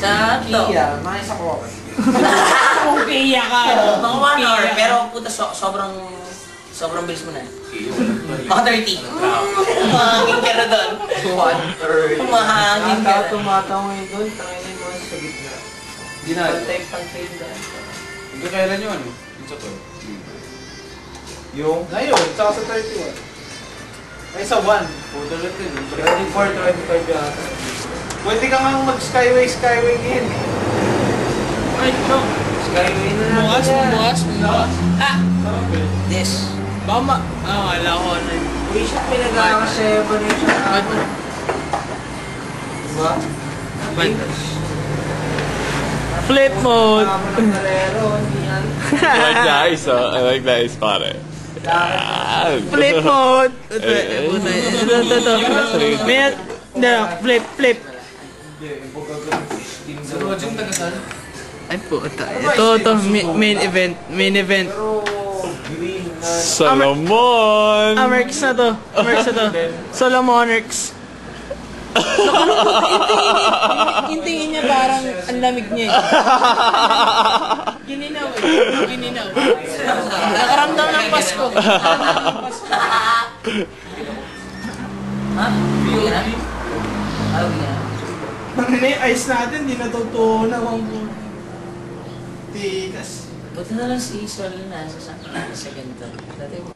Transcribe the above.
Sa to. Iya, mga isa ko. Kung kaya ka. Mga 1 hour, pero puta sobrang bilis mo na. Mga 30. Mahangin ka na doon. 1:30. Mahangin ka na. Tumataw ngayon doon, tangin mo sa gitna. Pag-type pang-train doon. Hanggang kailan yun? Yung sa to? Yung? Ngayon, tsaka sa 31. Ay, sa 1. Puto lang din. 24, 25 yata. Pwede ka nga mag-skyway ngayon. Ay, ito. Skyway na natin. Bukas. Ah! This. Bama. Wala ko ano yun. Uy, siya pinag-aakas sa'yo pa rin siya. Diba? Flip mode. I like the ice, I like the ice pare. Flip mode. Ito. Flip. Ay puta. Ito. Main event. Solomon! Amerx na to. Solomonix. Yung tingin niya parang ang lamig niya eh. Gininaw. Nakaramdam ng Pasko. Ha? Bigyan na? May ice natin, di natutunan ang tigas. Buti na lang si Sol na sa ganito. Dati